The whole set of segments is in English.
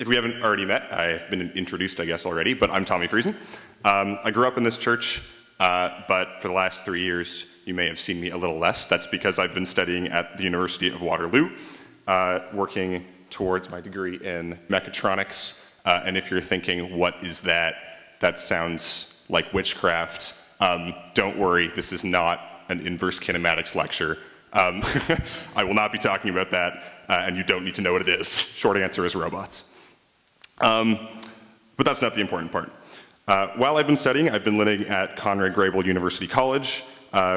If we haven't already met, I've been introduced, I guess, already, but I'm Tommy Friesen. I grew up in this church, but for the last 3 years, you may have seen me a little less. That's because I've been studying at the University of Waterloo, working towards my degree in mechatronics. And if you're thinking, what is that? That sounds like witchcraft. Don't worry, this is not an inverse kinematics lecture. I will not be talking about that, and you don't need to know what it is. Short answer is robots. But that's not the important part. While I've been studying, I've been living at Conrad Grebel University College,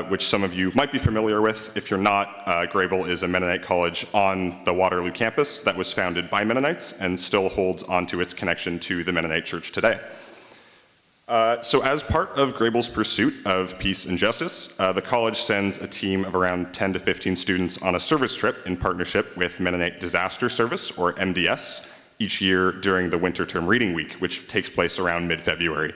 which some of you might be familiar with. If you're not, Grebel is a Mennonite college on the Waterloo campus that was founded by Mennonites and still holds onto its connection to the Mennonite Church today. So as part of Grebel's pursuit of peace and justice, the college sends a team of around 10 to 15 students on a service trip in partnership with Mennonite Disaster Service, or MDS, each year during the winter term reading week, which takes place around mid-February.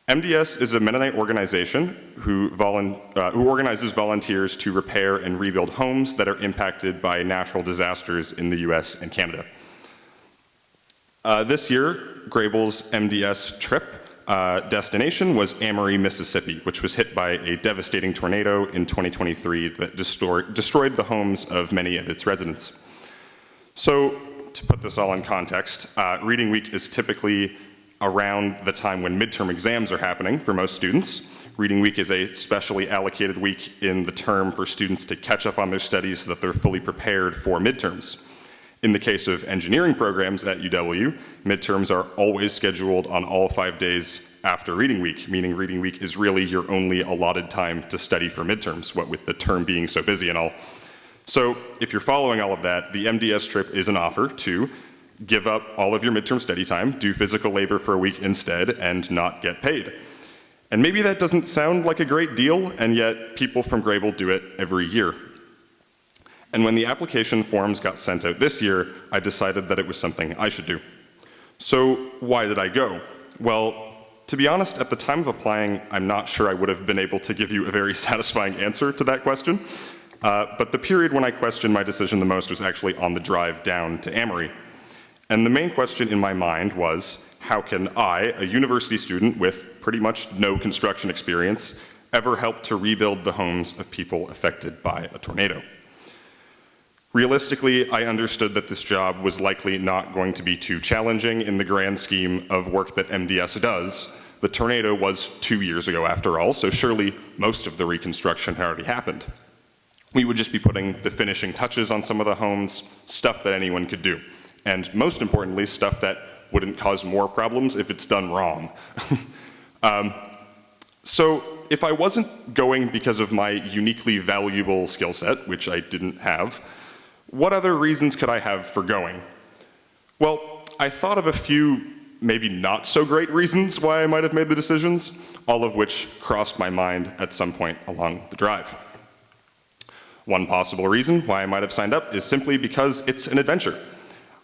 MDS is a Mennonite organization who organizes volunteers to repair and rebuild homes that are impacted by natural disasters in the US and Canada. This year, Grebel's MDS trip destination was Amory, Mississippi, which was hit by a devastating tornado in 2023 that destroyed the homes of many of its residents. So, to put this all in context, reading week is typically around the time when midterm exams are happening for most students. Reading week is a specially allocated week in the term for students to catch up on their studies so that they're fully prepared for midterms. In the case of engineering programs at UW, midterms are always scheduled on all 5 days after reading week, meaning reading week is really your only allotted time to study for midterms, what with the term being so busy and all. So if you're following all of that, the MDS trip is an offer to give up all of your midterm study time, do physical labor for a week instead, and not get paid. And maybe that doesn't sound like a great deal, and yet people from Grebel do it every year. And when the application forms got sent out this year, I decided that it was something I should do. So why did I go? Well, to be honest, at the time of applying, I'm not sure I would have been able to give you a very satisfying answer to that question. But the period when I questioned my decision the most was actually on the drive down to Amory. And the main question in my mind was, how can I, a university student with pretty much no construction experience, ever help to rebuild the homes of people affected by a tornado? Realistically, I understood that this job was likely not going to be too challenging in the grand scheme of work that MDS does. The tornado was 2 years ago after all, so surely most of the reconstruction had already happened. We would just be putting the finishing touches on some of the homes, stuff that anyone could do. And most importantly, stuff that wouldn't cause more problems if it's done wrong. So if I wasn't going because of my uniquely valuable skill set, which I didn't have, what other reasons could I have for going? Well, I thought of a few maybe not so great reasons why I might have made the decisions, all of which crossed my mind at some point along the drive. One possible reason why I might have signed up is simply because it's an adventure.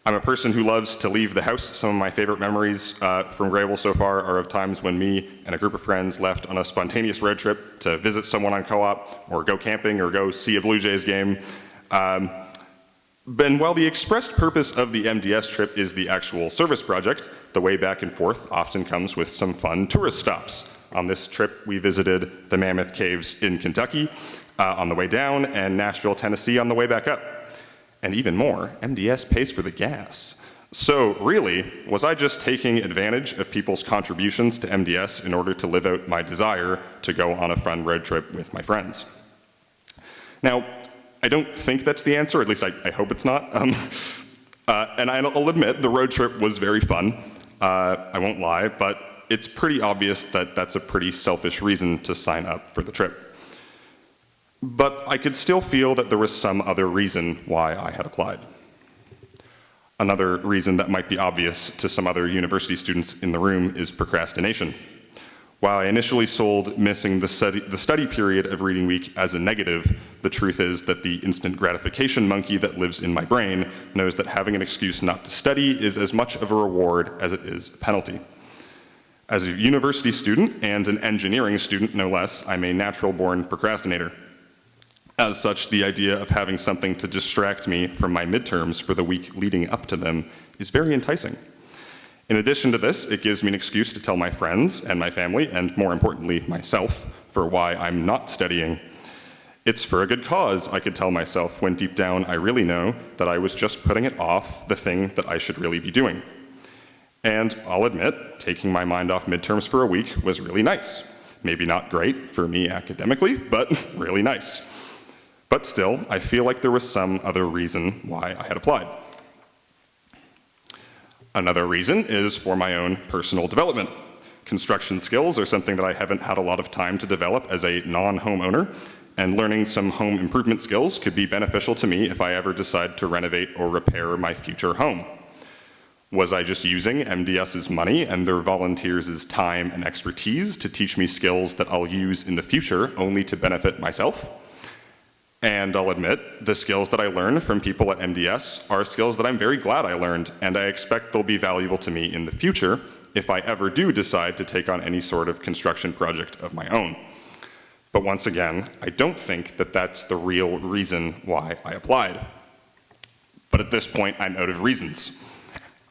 I'm a person who loves to leave the house. Some of my favorite memories from Grebel so far are of times when me and a group of friends left on a spontaneous road trip to visit someone on co-op, or go camping, or go see a Blue Jays game. But while the expressed purpose of the MDS trip is the actual service project, the way back and forth often comes with some fun tourist stops. On this trip, we visited the Mammoth Caves in Kentucky on the way down, and Nashville, Tennessee on the way back up. And even more, MDS pays for the gas. So really, was I just taking advantage of people's contributions to MDS in order to live out my desire to go on a fun road trip with my friends? Now, I don't think that's the answer, at least I hope it's not. And I'll admit, the road trip was very fun. I won't lie, but it's pretty obvious that that's a pretty selfish reason to sign up for the trip. But I could still feel that there was some other reason why I had applied. Another reason that might be obvious to some other university students in the room is procrastination. While I initially sold missing the study period of reading week as a negative, the truth is that the instant gratification monkey that lives in my brain knows that having an excuse not to study is as much of a reward as it is a penalty. As a university student and an engineering student, no less, I'm a natural-born procrastinator. As such, the idea of having something to distract me from my midterms for the week leading up to them is very enticing. In addition to this, it gives me an excuse to tell my friends and my family, and more importantly, myself, for why I'm not studying. It's for a good cause, I could tell myself, when deep down I really know that I was just putting it off, the thing that I should really be doing. And I'll admit, taking my mind off midterms for a week was really nice. Maybe not great for me academically, but really nice. But still, I feel like there was some other reason why I had applied. Another reason is for my own personal development. Construction skills are something that I haven't had a lot of time to develop as a non-homeowner, and learning some home improvement skills could be beneficial to me if I ever decide to renovate or repair my future home. Was I just using MDS's money and their volunteers' time and expertise to teach me skills that I'll use in the future only to benefit myself? And I'll admit, the skills that I learned from people at MDS are skills that I'm very glad I learned, and I expect they'll be valuable to me in the future if I ever do decide to take on any sort of construction project of my own. But once again, I don't think that that's the real reason why I applied. But at this point, I'm out of reasons.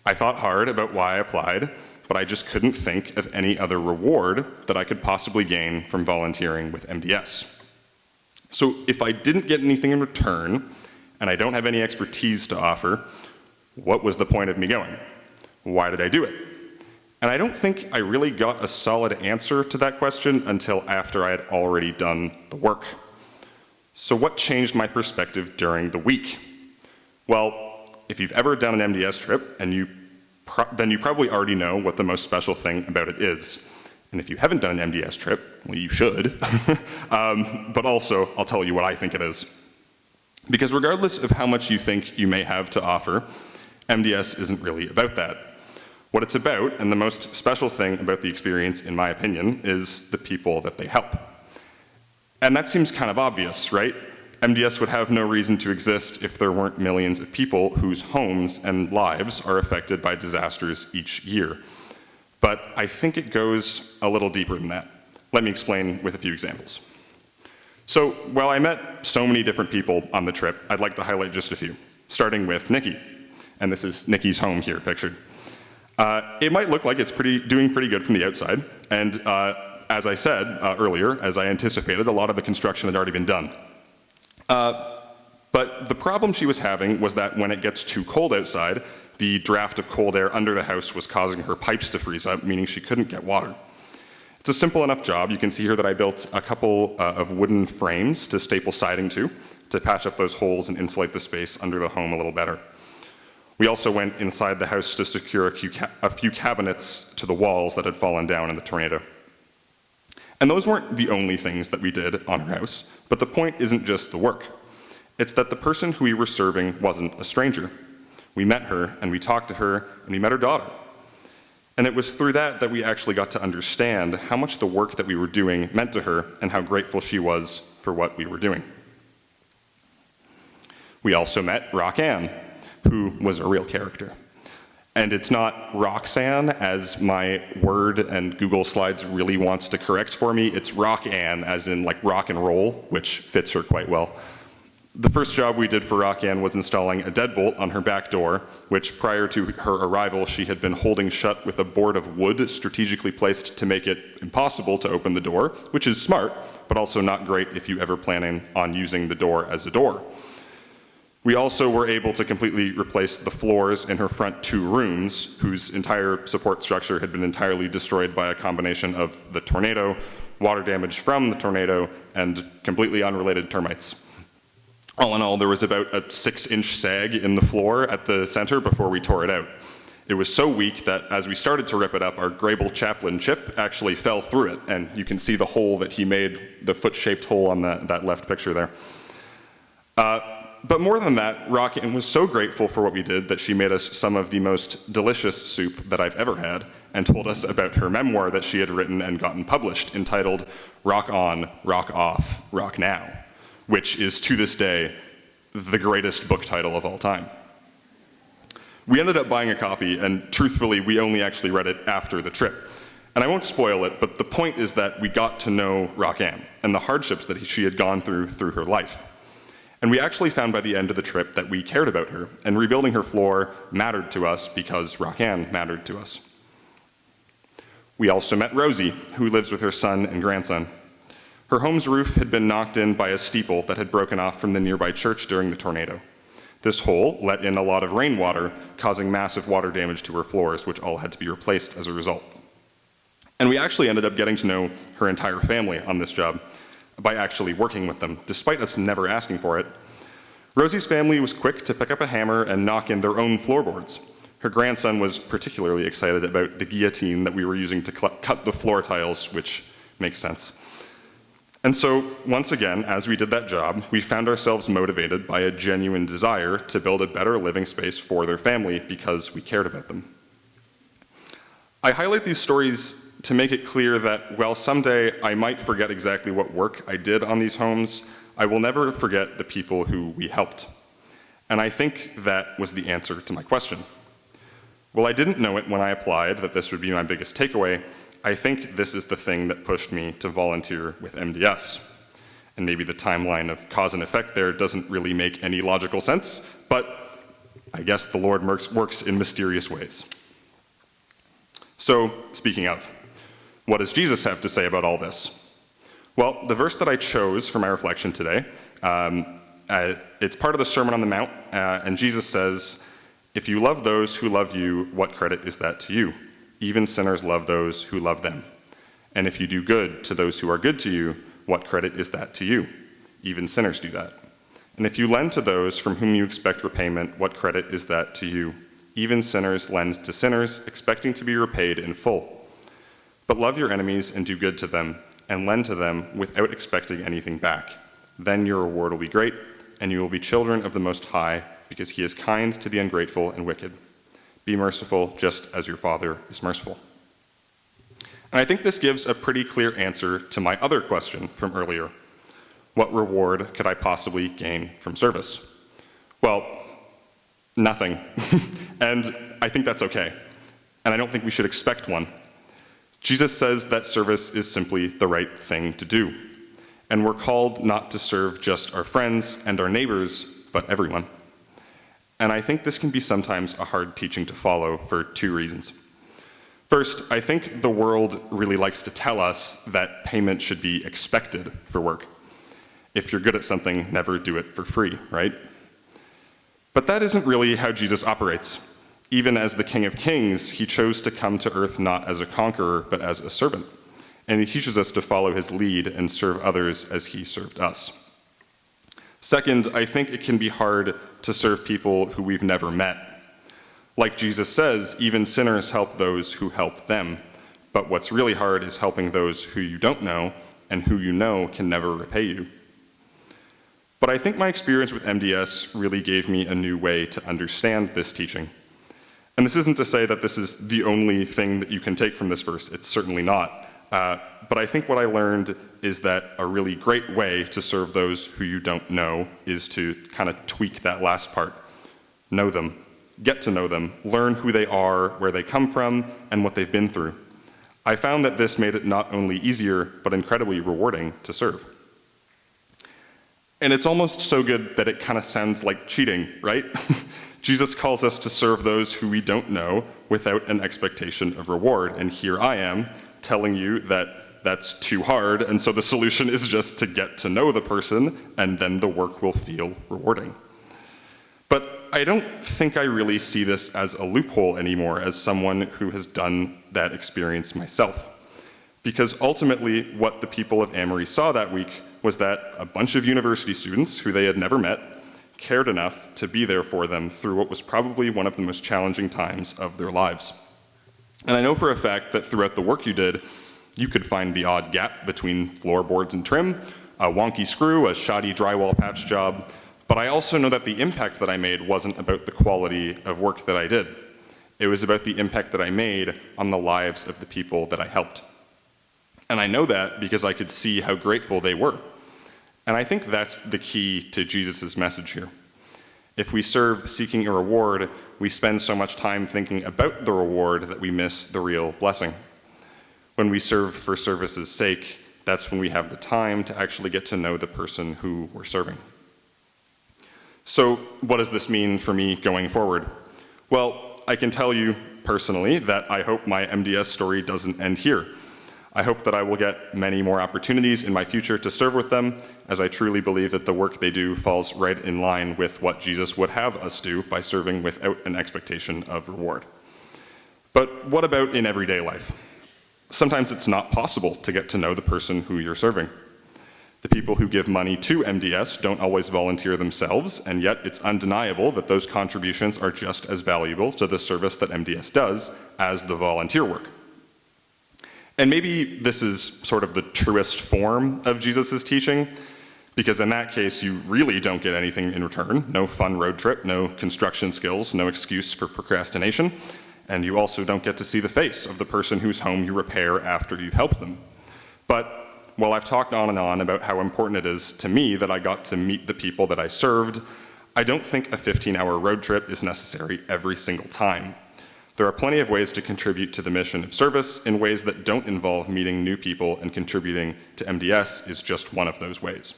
I thought hard about why I applied, but I just couldn't think of any other reward that I could possibly gain from volunteering with MDS. So if I didn't get anything in return, and I don't have any expertise to offer, what was the point of me going? Why did I do it? And I don't think I really got a solid answer to that question until after I had already done the work. So what changed my perspective during the week? Well, if you've ever done an MDS trip, then you probably already know what the most special thing about it is. And if you haven't done an MDS trip, well, you should. But also, I'll tell you what I think it is. Because regardless of how much you think you may have to offer, MDS isn't really about that. What it's about, and the most special thing about the experience, in my opinion, is the people that they help. And that seems kind of obvious, right? MDS would have no reason to exist if there weren't millions of people whose homes and lives are affected by disasters each year. But I think it goes a little deeper than that. Let me explain with a few examples. So while I met so many different people on the trip, I'd like to highlight just a few, starting with Nikki. And this is Nikki's home here pictured. It might look like it's doing pretty good from the outside, and as I said earlier, as I anticipated, a lot of the construction had already been done. But the problem she was having was that when it gets too cold outside, the draft of cold air under the house was causing her pipes to freeze up, meaning she couldn't get water. It's a simple enough job. You can see here that I built a couple of wooden frames to staple siding to patch up those holes and insulate the space under the home a little better. We also went inside the house to secure a few cabinets to the walls that had fallen down in the tornado. And those weren't the only things that we did on her house, but the point isn't just the work. It's that the person who we were serving wasn't a stranger. We met her, and we talked to her, and we met her daughter. And it was through that we actually got to understand how much the work that we were doing meant to her and how grateful she was for what we were doing. We also met Roxanne, who was a real character. And it's not Roxanne, as my Word and Google Slides really wants to correct for me. It's Rock-Ann, as in like rock and roll, which fits her quite well. The first job we did for Rock-Ann was installing a deadbolt on her back door, which prior to her arrival, she had been holding shut with a board of wood strategically placed to make it impossible to open the door, which is smart, but also not great if you ever plan on using the door as a door. We also were able to completely replace the floors in her front 2 rooms, whose entire support structure had been entirely destroyed by a combination of the tornado, water damage from the tornado, and completely unrelated termites. All in all, there was about a 6-inch sag in the floor at the center before we tore it out. It was so weak that as we started to rip it up, our Grebel chaplain chip actually fell through it, and you can see the hole that he made, the foot-shaped hole on that left picture there. But more than that, Roxanne was so grateful for what we did that she made us some of the most delicious soup that I've ever had and told us about her memoir that she had written and gotten published entitled Rock On, Rock Off, Rock Now, which is to this day the greatest book title of all time. We ended up buying a copy, and truthfully, we only actually read it after the trip. And I won't spoil it, but the point is that we got to know Roxanne and the hardships that she had gone through her life. And we actually found by the end of the trip that we cared about her, and rebuilding her floor mattered to us because Roxanne mattered to us. We also met Rosie, who lives with her son and grandson. Her home's roof had been knocked in by a steeple that had broken off from the nearby church during the tornado. This hole let in a lot of rainwater, causing massive water damage to her floors, which all had to be replaced as a result. And we actually ended up getting to know her entire family on this job by actually working with them, despite us never asking for it. Rosie's family was quick to pick up a hammer and knock in their own floorboards. Her grandson was particularly excited about the guillotine that we were using to cut the floor tiles, which makes sense. And so, once again, as we did that job, we found ourselves motivated by a genuine desire to build a better living space for their family because we cared about them. I highlight these stories to make it clear that while someday I might forget exactly what work I did on these homes, I will never forget the people who we helped. And I think that was the answer to my question. Well, I didn't know it when I applied that this would be my biggest takeaway. I think this is the thing that pushed me to volunteer with MDS. And maybe the timeline of cause and effect there doesn't really make any logical sense, but I guess the Lord works in mysterious ways. So, speaking of, what does Jesus have to say about all this? Well, the verse that I chose for my reflection today, it's part of the Sermon on the Mount, and Jesus says, "If you love those who love you, what credit is that to you? Even sinners love those who love them. And if you do good to those who are good to you, what credit is that to you? Even sinners do that. And if you lend to those from whom you expect repayment, what credit is that to you? Even sinners lend to sinners, expecting to be repaid in full. But love your enemies and do good to them, and lend to them without expecting anything back. Then your reward will be great, and you will be children of the Most High, because he is kind to the ungrateful and wicked. Be merciful just as your Father is merciful." And I think this gives a pretty clear answer to my other question from earlier. What reward could I possibly gain from service? Well, nothing. And I think that's okay. And I don't think we should expect one. Jesus says that service is simply the right thing to do. And we're called not to serve just our friends and our neighbors, but everyone. And I think this can be sometimes a hard teaching to follow for two reasons. First, I think the world really likes to tell us that payment should be expected for work. If you're good at something, never do it for free, right? But that isn't really how Jesus operates. Even as the King of Kings, he chose to come to earth not as a conqueror, but as a servant. And he teaches us to follow his lead and serve others as he served us. Second, I think it can be hard to serve people who we've never met. Like Jesus says, even sinners help those who help them. But what's really hard is helping those who you don't know and who you know can never repay you. But I think my experience with MDS really gave me a new way to understand this teaching. And this isn't to say that this is the only thing that you can take from this verse. It's certainly not. But I think what I learned is that a really great way to serve those who you don't know is to kind of tweak that last part. Know them, get to know them, learn who they are, where they come from, and what they've been through. I found that this made it not only easier, but incredibly rewarding to serve. And it's almost so good that it kind of sounds like cheating, right? Jesus calls us to serve those who we don't know without an expectation of reward. And here I am telling you that that's too hard, and so the solution is just to get to know the person, and then the work will feel rewarding. But I don't think I really see this as a loophole anymore, as someone who has done that experience myself. Because ultimately, what the people of Amory saw that week was that a bunch of university students who they had never met cared enough to be there for them through what was probably one of the most challenging times of their lives. And I know for a fact that throughout the work you did, you could find the odd gap between floorboards and trim, a wonky screw, a shoddy drywall patch job, but I also know that the impact that I made wasn't about the quality of work that I did. It was about the impact that I made on the lives of the people that I helped. And I know that because I could see how grateful they were. And I think that's the key to Jesus' message here. If we serve seeking a reward, we spend so much time thinking about the reward that we miss the real blessing. When we serve for service's sake, that's when we have the time to actually get to know the person who we're serving. So what does this mean for me going forward? Well, I can tell you personally that I hope my MDS story doesn't end here. I hope that I will get many more opportunities in my future to serve with them, as I truly believe that the work they do falls right in line with what Jesus would have us do by serving without an expectation of reward. But what about in everyday life? Sometimes it's not possible to get to know the person who you're serving. The people who give money to MDS don't always volunteer themselves, and yet it's undeniable that those contributions are just as valuable to the service that MDS does as the volunteer work. And maybe this is sort of the truest form of Jesus' teaching, because in that case, you really don't get anything in return. No fun road trip, no construction skills, no excuse for procrastination, and you also don't get to see the face of the person whose home you repair after you've helped them. But while I've talked on and on about how important it is to me that I got to meet the people that I served, I don't think a 15-hour road trip is necessary every single time. There are plenty of ways to contribute to the mission of service in ways that don't involve meeting new people, and contributing to MDS is just one of those ways.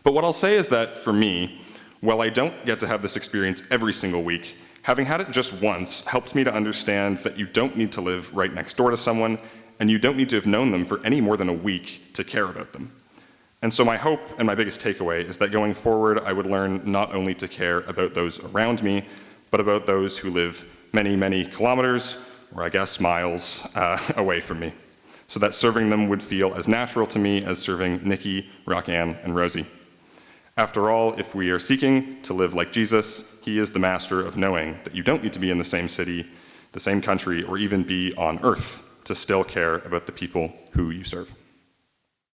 But what I'll say is that for me, while I don't get to have this experience every single week, having had it just once helped me to understand that you don't need to live right next door to someone, and you don't need to have known them for any more than a week to care about them. And so my hope and my biggest takeaway is that going forward, I would learn not only to care about those around me, but about those who live many, many kilometers, or I guess miles, away from me, so that serving them would feel as natural to me as serving Nikki, Roxanne, and Rosie. After all, if we are seeking to live like Jesus, he is the master of knowing that you don't need to be in the same city, the same country, or even be on earth to still care about the people who you serve.